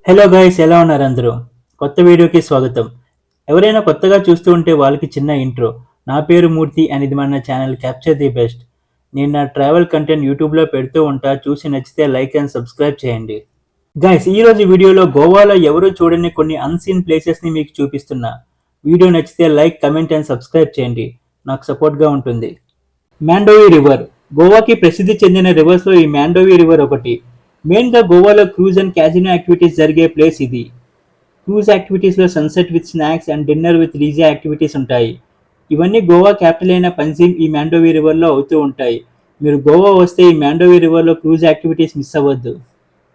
Hello guys, ఎలా ఉన్నారు అందరూ? కొత్త వీడియోకి స్వాగతం. ఎవరైనా కొత్తగా చూస్తూ ఉంటే వాళ్ళకి చిన్న ఇంట్రో. నా పేరు మూర్తి అండ్ ఇది మన ఛానల్ క్యాప్చర్ ది బెస్ట్. నేను నా ట్రావెల్ కంటెంట్ యూట్యూబ్లో పెడుతూ ఉంటా. చూసి నచ్చితే లైక్ అండ్ సబ్స్క్రైబ్ చేయండి. గైస్, ఈరోజు వీడియోలో గోవాలో ఎవరూ చూడని కొన్ని అన్సీన్ ప్లేసెస్ని మీకు చూపిస్తున్నా. వీడియో నచ్చితే లైక్, కమెంట్ అండ్ సబ్స్క్రైబ్ చేయండి. నాకు సపోర్ట్గా ఉంటుంది. మాండోవి రివర్. గోవాకి ప్రసిద్ధి చెందిన రివర్స్లో ఈ మాండోవి రివర్ ఒకటి. మెయిన్గా గోవాలో క్రూజ్ అండ్ క్యాజినో యాక్టివిటీస్ జరిగే ప్లేస్ ఇది. క్రూజ్ యాక్టివిటీస్లో sunset with snacks and dinner with leisure activities ఉంటాయి. ఇవన్నీ గోవా క్యాపిటల్ అయిన పన్జిమ్ ఈ మాండోవి రివర్లో అవుతూ ఉంటాయి. మీరు గోవా వస్తే ఈ మాండోవి రివర్లో క్రూజ్ యాక్టివిటీస్ మిస్ అవ్వద్దు.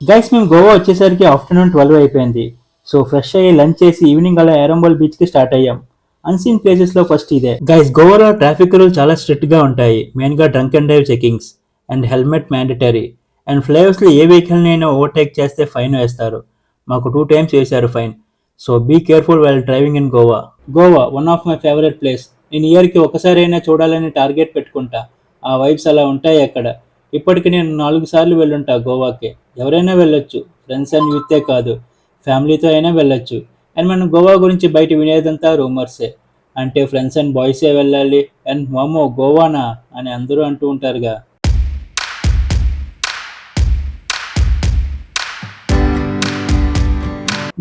గైస్, మేము గోవా వచ్చేసరికి ఆఫ్టర్నూన్ 12 అయిపోయింది. సో ఫ్రెష్ అయ్యి లంచ్ చేసి ఈవినింగ్ అలా ఎరంబోల్ బీచ్కి స్టార్ట్ అయ్యాం. అన్సీన్ ప్లేసెస్లో ఫస్ట్ ఇదే. గైస్, గోవాలో ట్రాఫిక్ రూల్స్ చాలా స్ట్రిక్ట్గా ఉంటాయి. మెయిన్గా drunk and drive checkings and helmet mandatory. And ఫ్లైఓవర్స్లో ఏ వెహికల్ని అయినా ఓవర్టేక్ చేస్తే ఫైన్ వేస్తారు. మాకు 2 times వేశారు fine. So be careful while driving in Goa. Goa one of my favourite place. నేను ఇయర్కి ఒకసారి అయినా చూడాలని టార్గెట్ పెట్టుకుంటా. ఆ వైబ్స్ అలా ఉంటాయి అక్కడ. ఇప్పటికి నేను 4 సార్లు వెళ్ళుంటా గోవాకి. ఎవరైనా వెళ్ళొచ్చు, ఫ్రెండ్స్ అండ్ యూతే కాదు, ఫ్యామిలీతో అయినా వెళ్ళొచ్చు. అండ్ మనం గోవా గురించి బయట వినేదంతా రూమర్సే. అంటే ఫ్రెండ్స్ అండ్ బాయ్సే వెళ్ళాలి అండ్ మామో గోవానా అని అందరూ అంటూ ఉంటారుగా.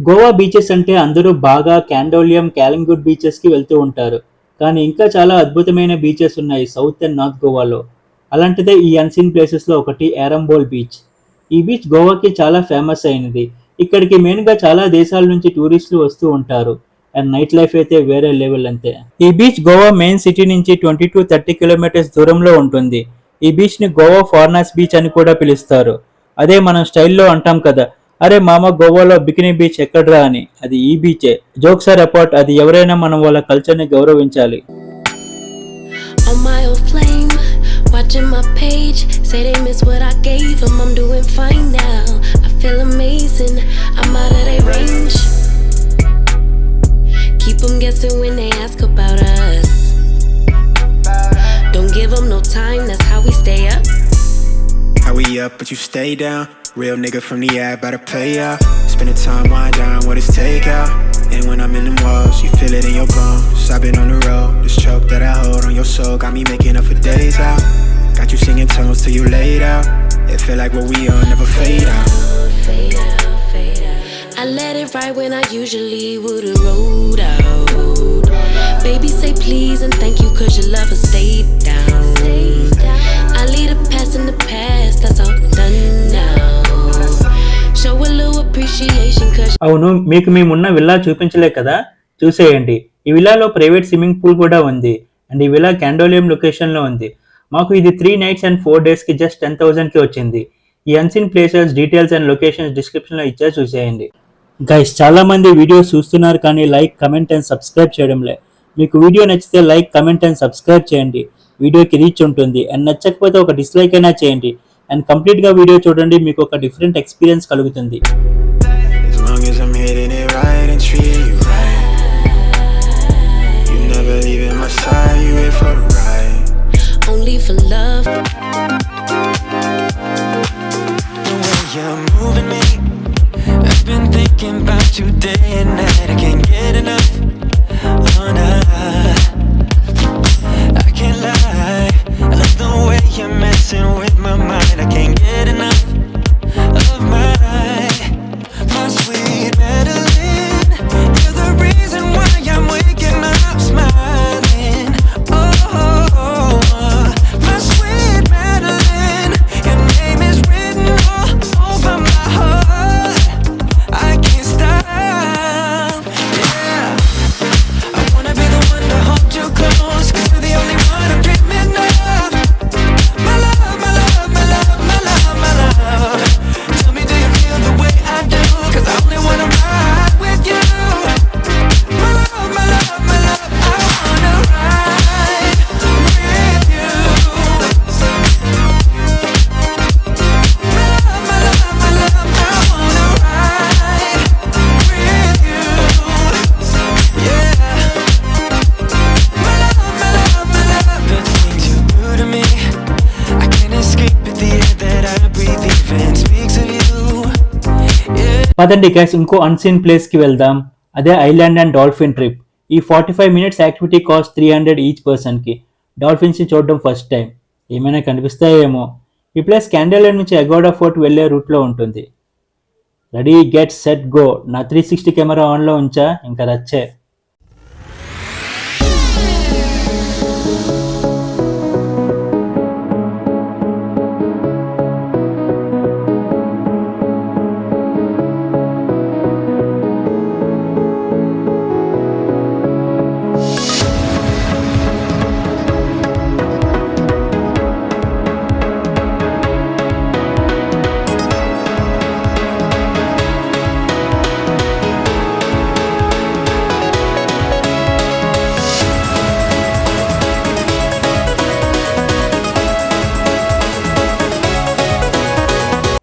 గోవా బీచెస్ అంటే అందరూ బాగా క్యాండోలియం, క్యాలింగుడ్ బీచెస్కి వెళ్తూ ఉంటారు. కానీ ఇంకా చాలా అద్భుతమైన బీచెస్ ఉన్నాయి సౌత్ అండ్ నార్త్ గోవాలో. అలాంటిదే ఈ అన్సీన్ ప్లేసెస్లో ఒకటి ఎరంబోల్ బీచ్. ఈ బీచ్ గోవాకి చాలా ఫేమస్ అయినది. ఇక్కడికి మెయిన్గా చాలా దేశాల నుంచి టూరిస్టులు వస్తూ ఉంటారు. అండ్ నైట్ లైఫ్ అయితే వేరే లెవెల్ అంతే. ఈ బీచ్ గోవా మెయిన్ సిటీ నుంచి 20 to 30 kilometers దూరంలో ఉంటుంది. ఈ బీచ్ని గోవా ఫారినర్స్ బీచ్ అని కూడా పిలుస్తారు. అదే మనం స్టైల్లో అంటాం కదా, అరే మామ గోవాలో బికినీ బీచ్ ఎక్కడ్రా అని, అది ఈ బీచే. జోక్స్ ఆర్ అపార్ట్, అది ఎవరైనా మనం వాళ్ళ కల్చర్ని గౌరవించాలి. Watching my page, say they miss what I gave them. I'm doing fine now, I feel amazing. I'm out of their range. Keep them guessing when they ask about us. Don't give them no time, that's how we stay up. How we up but you stay down. Real nigga from the app, better pay up. Spending time wind down, what is take out. And when I'm in them walls, you feel it in your bones. I've been on the road, this choke that I hold on your soul got me making up for days out. Got you singing tones till you laid out. It feel like what we on never fade out. Fade out, fade out. I let it ride when I usually would've rolled out. Baby say please and thank you cause your love has stayed down. I leave the past in the past, that's all done now. Show a little appreciation cause. అవును, మీకు మేమున్న villa చూపించలే కదా, చూసేయండి. ఈ విల్లాలో private swimming pool కూడా ఉంది. And ఈ విల్లా క్యాండోలియం లొకేషన్లో ఉంది. మాకు ఇది 3 nights and 4 daysకి జస్ట్ 10,000కి వచ్చింది. ఈ unseen places details and locations డిస్క్రిప్షన్లో ఇచ్చా, చూసేయండి. గైస్, చాలామంది వీడియోస్ చూస్తున్నారు కానీ లైక్, కమెంట్ అండ్ సబ్స్క్రైబ్ చేయడంలే. మీకు వీడియో నచ్చితే లైక్, కమెంట్ అండ్ సబ్స్క్రైబ్ చేయండి. వీడియోకి రీచ్ ఉంటుంది. అండ్ నచ్చకపోతే ఒక డిస్లైక్ అయినా చేయండి. అండ్ కంప్లీట్గా వీడియో చూడండి, మీకు ఒక డిఫరెంట్ ఎక్స్పీరియన్స్ కలుగుతుంది. As long as I'm hitting it right and treating you right. You never leaving my side, you here for the ride. Only for love. The way you're moving me, I've been thinking about you day and night. I can't get enough. Oh, nah. I can't lie, I love the way you're messing with my mind. I can't get enough of my sweet Madeline. You're the reason why I'm waking up smiling. Oh, my sweet Madeline, your name is written all over my heart. I can't stop, yeah. పదండి guys ఇంకో unseen ప్లేస్కి వెళ్దాం. అదే island and dolphin trip. ఈ 45 minutes activity cost 300 each పర్సన్కి. డాల్ఫిన్స్ని చూడడం first time. ఏమైనా కనిపిస్తాయేమో. ఈ ప్లేస్ క్యాండిల్‌ల్యాండ్ నుంచి అగోడా ఫోర్ట్ వెళ్ళే రూట్లో ఉంటుంది. Ready get set go. నా 360 కెమెరా ఆన్లో ఉంచా, ఇంకా రచ్చే.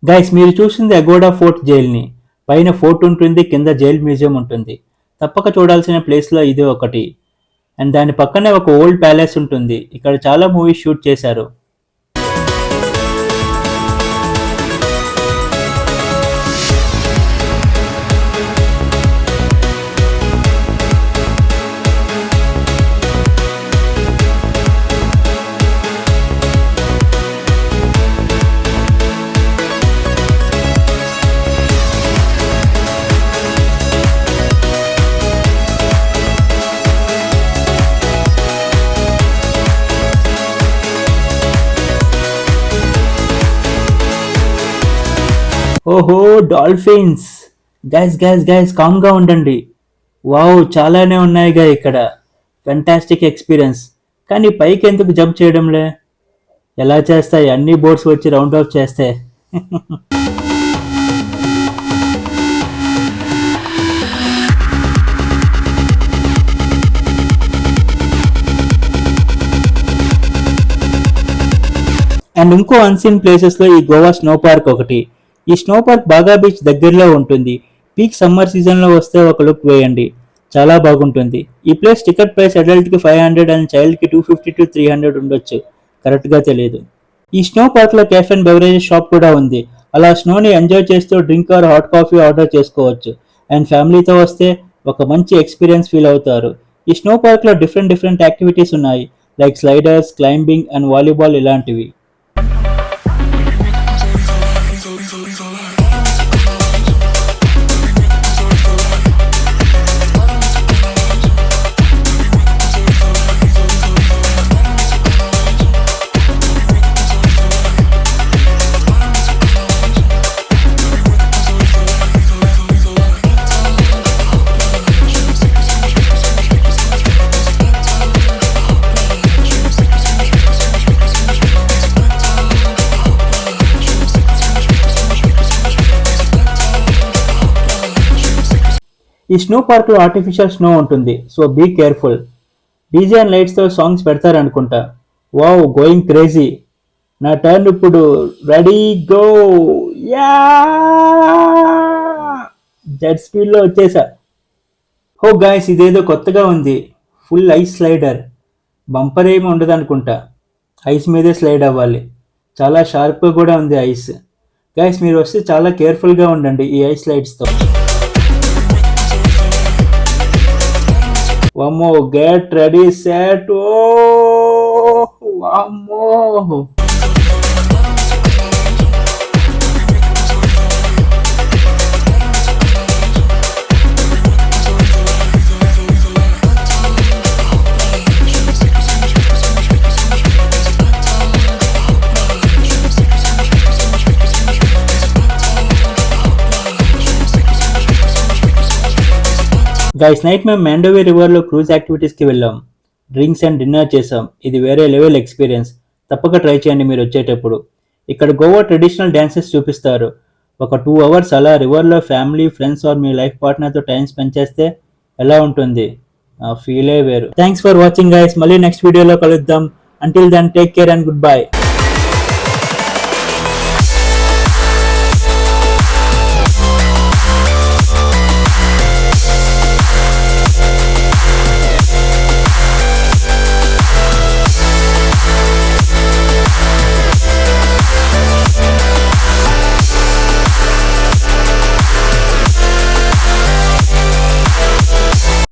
గైస్ మీరు చూసింది అగోడా ఫోర్ట్ జైల్ని. పైన ఫోర్ట్ ఉంటుంది, కింద జైల్ మ్యూజియం ఉంటుంది. తప్పక చూడాల్సిన ప్లేస్లో ఇది ఒకటి. అండ్ దాని పక్కనే ఒక ఓల్డ్ ప్యాలెస్ ఉంటుంది. ఇక్కడ చాలా మూవీస్ షూట్ చేశారు. ఓహో డాల్ఫిన్స్. గైస్ కామ్గా ఉండండి. వావ్ చాలానే ఉన్నాయిగా ఇక్కడ. Fantastic experience. కానీ పైకి ఎందుకు జంప్ చేయడంలే? ఎలా చేస్తాయి, అన్ని బోట్స్ వచ్చి రౌండ్ ఆఫ్ చేస్తే. అండ్ ఇంకో అన్సీన్ ప్లేసెస్లో ఈ గోవా స్నో పార్క్ ఒకటి. ఈ స్నో పార్క్ బాగా బీచ్ దగ్గరలో ఉంటుంది. పీక్ సమ్మర్ సీజన్లో వస్తే ఒక లుక్ వేయండి, చాలా బాగుంటుంది. ఈ ప్లేస్ టికెట్ ప్రైస్ అడల్ట్కి 500 అండ్ చైల్డ్కి 250 to 300 ఉండొచ్చు, కరెక్ట్గా తెలియదు. ఈ స్నో పార్క్లో కేఫ్ అండ్ బెవరేజెస్ షాప్ కూడా ఉంది. అలా స్నోని ఎంజాయ్ చేస్తూ drink or hot coffee order చేసుకోవచ్చు. అండ్ ఫ్యామిలీతో వస్తే ఒక మంచి ఎక్స్పీరియన్స్ ఫీల్ అవుతారు. ఈ స్నో పార్క్లో డిఫరెంట్ యాక్టివిటీస్ ఉన్నాయి, like sliders, climbing and volleyball ఇలాంటివి. ఈ స్నో పార్క్లో ఆర్టిఫిషియల్ స్నో ఉంటుంది, so be careful. DJ and లైట్స్తో సాంగ్స్ పెడతారనుకుంటా. Wow going crazy. నా టర్న్ ఇప్పుడు. Ready go. యా జెట్ స్పీడ్లో వచ్చేసా. హో గాయస్ ఇదేదో కొత్తగా ఉంది. Full ice slider. బంపర్ ఏమి ఉండదు అనుకుంటా, ఐస్ మీదే స్లైడ్ అవ్వాలి. చాలా షార్ప్గా కూడా ఉంది ఐస్. గాయస్ మీరు వస్తే చాలా కేర్ఫుల్గా ఉండండి ఈ ఐస్ స్లైడ్స్తో. Vamo, get ready, set. Oh, vamo. Guys night మేము మాండోవి రివర్లో క్రూజ్ యాక్టివిటీస్కి వెళ్ళాం. డ్రింక్స్ అండ్ డిన్నర్ చేసాం. ఇది వేరే లెవెల్ ఎక్స్పీరియన్స్. తప్పక ట్రై చేయండి మీరు వచ్చేటప్పుడు. ఇక్కడ గోవా ట్రెడిషనల్ డ్యాన్సెస్ చూపిస్తారు. ఒక 2 hours అలా రివర్లో ఫ్యామిలీ, ఫ్రెండ్స్ ఆర్ మీ లైఫ్ పార్ట్నర్తో టైం స్పెండ్ చేస్తే ఎలా ఉంటుంది, ఆ ఫీలే వేరు. Thanks for watching guys. మళ్ళీ నెక్స్ట్ వీడియోలో కలుద్దాం. Until then take care and good by.